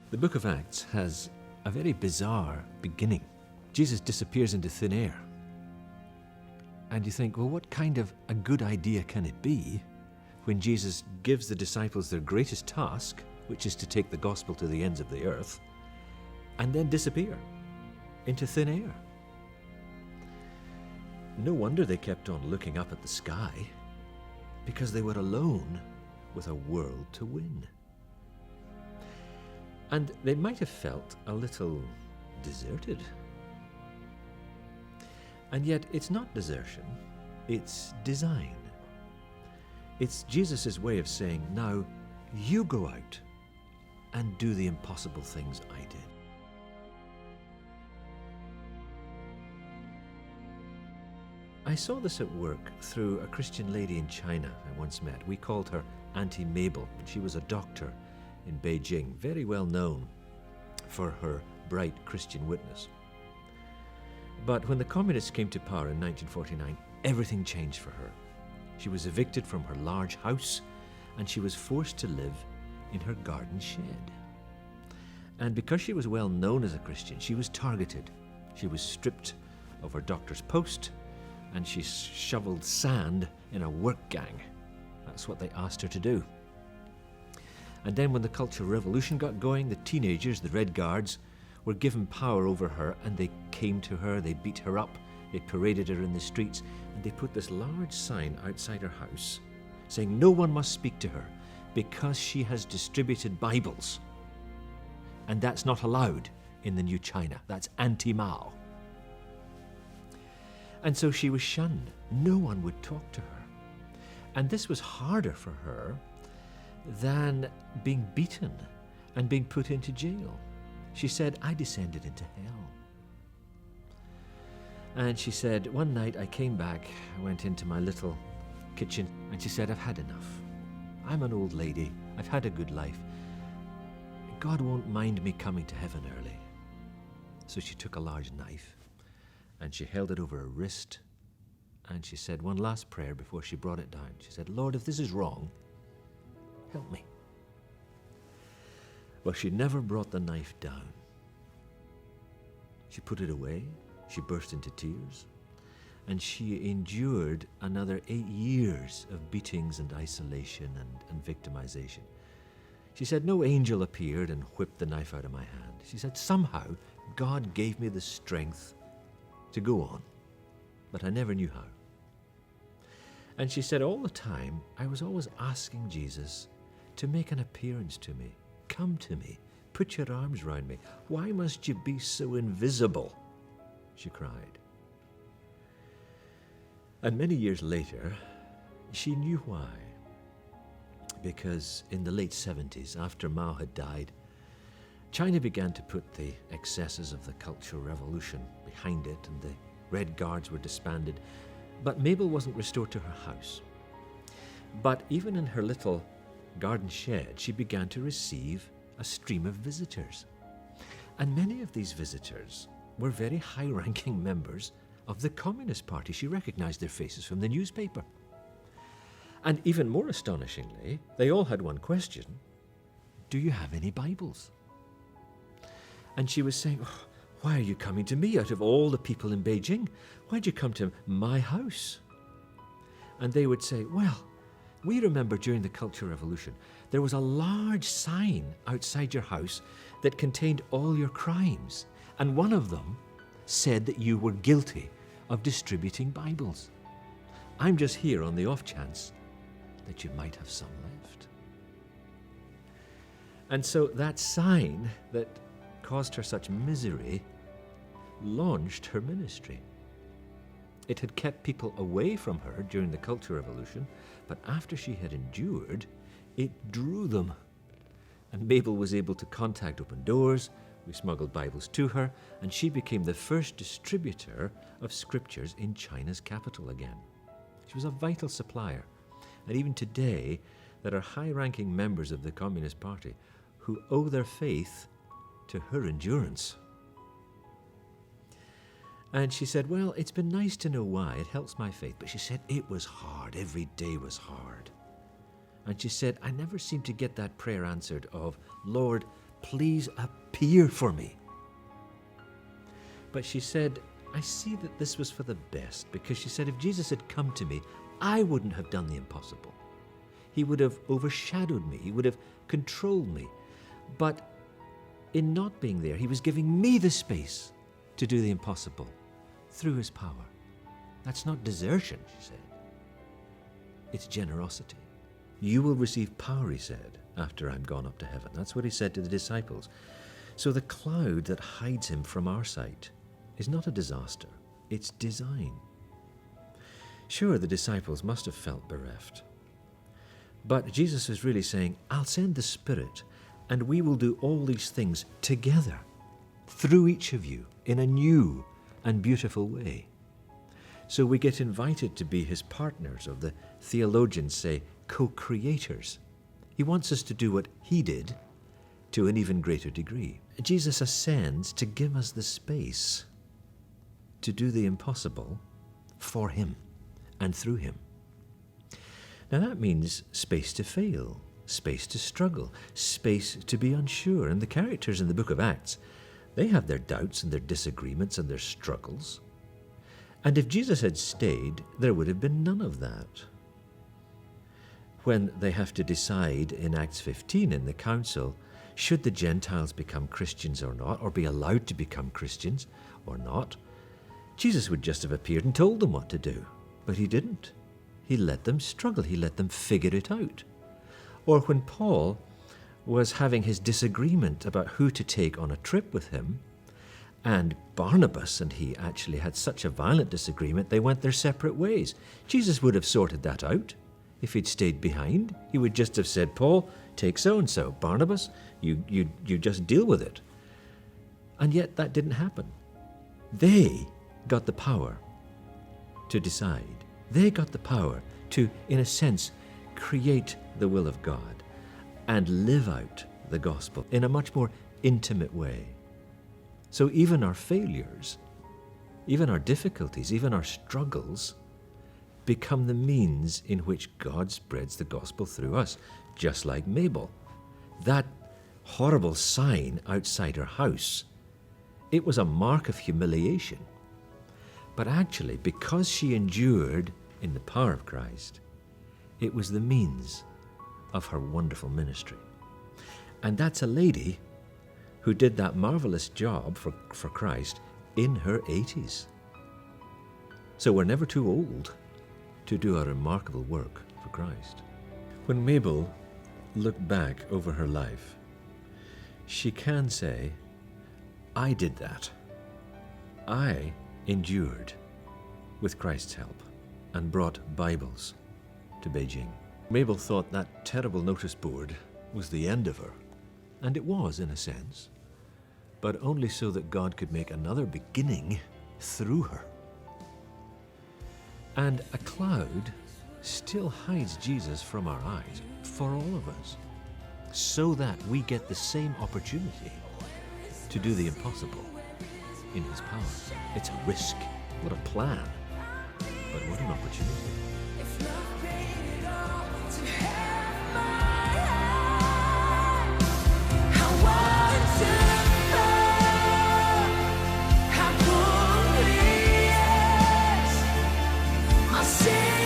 The book of Acts has a very bizarre beginning. Jesus disappears into thin air. And you think, well, what kind of a good idea can it be when Jesus gives the disciples their greatest task, which is to take the gospel to the ends of the earth, and then disappear into thin air? No wonder they kept on looking up at the sky, because they were alone with a world to win. And they might have felt a little deserted. And yet it's not desertion, it's design. It's Jesus' way of saying, now you go out and do the impossible things I did. I saw this at work through a Christian lady in China I once met. We called her Auntie Mabel, and she was a doctor in Beijing, very well known for her bright Christian witness. But when the communists came to power in 1949, everything changed for her. She was evicted from her large house, and she was forced to live in her garden shed. And because she was well known as a Christian, she was targeted. She was stripped of her doctor's post, and she shoveled sand in a work gang. That's what they asked her to do. And then when the Cultural Revolution got going, the teenagers, the Red Guards, were given power over her, and they came to her, they beat her up, they paraded her in the streets, and they put this large sign outside her house saying no one must speak to her because she has distributed Bibles. And that's not allowed in the new China. That's anti-Mao. And so she was shunned. No one would talk to her. And this was harder for her than being beaten and being put into jail. She said, I descended into hell. And she said, one night I came back, I went into my little kitchen, and she said, I've had enough. I'm an old lady. I've had a good life. God won't mind me coming to heaven early. So she took a large knife and she held it over her wrist, and she said one last prayer before she brought it down. She said, Lord, if this is wrong, help me. Well, she never brought the knife down. She put it away, she burst into tears, and she endured another 8 years of beatings and isolation and victimization. She said, no angel appeared and whipped the knife out of my hand. She said, somehow God gave me the strength to go on, but I never knew how. And she said, all the time, I was always asking Jesus to make an appearance to me. Come to me. Put your arms round me. Why must you be so invisible? She cried. And many years later, she knew why. Because in the late 70s, after Mao had died, China began to put the excesses of the Cultural Revolution behind it, and the Red Guards were disbanded. But Mabel wasn't restored to her house. But even in her little garden shed, she began to receive a stream of visitors. And many of these visitors were very high-ranking members of the Communist Party. She recognized their faces from the newspaper. And even more astonishingly, they all had one question: do you have any Bibles? And she was saying, oh, why are you coming to me out of all the people in Beijing? Why'd you come to my house? And they would say, well, we remember during the Cultural Revolution, there was a large sign outside your house that contained all your crimes. And one of them said that you were guilty of distributing Bibles. I'm just here on the off chance that you might have some left. And so that sign that caused her such misery launched her ministry. It had kept people away from her during the Cultural Revolution, but after she had endured, it drew them. And Mabel was able to contact Open Doors. We smuggled Bibles to her, and she became the first distributor of scriptures in China's capital again. She was a vital supplier. And even today, there are high-ranking members of the Communist Party who owe their faith to her endurance. And she said, well, it's been nice to know why. It helps my faith. But she said, it was hard. Every day was hard. And she said, I never seemed to get that prayer answered of, Lord, Please appear for me. But she said, I see that this was for the best, because she said if Jesus had come to me, I wouldn't have done the impossible. He would have overshadowed me. He would have controlled me. But in not being there, he was giving me the space to do the impossible through his power. That's not desertion, she said. It's generosity. You will receive power, he said, after I'm gone up to heaven. That's what he said to the disciples. So the cloud that hides him from our sight is not a disaster. It's design. Sure, the disciples must have felt bereft. But Jesus is really saying, I'll send the Spirit, and we will do all these things together, through each of you, in a new and beautiful way. So we get invited to be his partners, or the theologians say co-creators. He wants us to do what he did to an even greater degree. Jesus ascends to give us the space to do the impossible for him and through him. Now that means space to fail, space to struggle, space to be unsure. And the characters in the book of Acts, they have their doubts and their disagreements and their struggles. And if Jesus had stayed, there would have been none of that. When they have to decide in Acts 15 in the council, should the Gentiles become Christians or not, or be allowed to become Christians or not, Jesus would just have appeared and told them what to do. But he didn't. He let them struggle. He let them figure it out. Or when Paul was having his disagreement about who to take on a trip with him, and Barnabas and he actually had such a violent disagreement, they went their separate ways. Jesus would have sorted that out. If he'd stayed behind, he would just have said, Paul, take so-and-so. Barnabas, you just deal with it. And yet that didn't happen. They got the power to decide. They got the power to, in a sense, create the will of God and live out the gospel in a much more intimate way. So even our failures, even our difficulties, even our struggles become the means in which God spreads the gospel through us, just like Mabel. That horrible sign outside her house, it was a mark of humiliation. But actually, because she endured in the power of Christ, it was the means of her wonderful ministry. And that's a lady who did that marvelous job for Christ in her 80s. So we're never too old to do a remarkable work for Christ. When Mabel looked back over her life, she can say, I did that. I endured with Christ's help and brought Bibles to Beijing. Mabel thought that terrible notice board was the end of her, and it was in a sense, but only so that God could make another beginning through her. And a cloud still hides Jesus from our eyes for all of us, so that we get the same opportunity to do the impossible in his power. It's a risk, what a plan, but what an opportunity. I say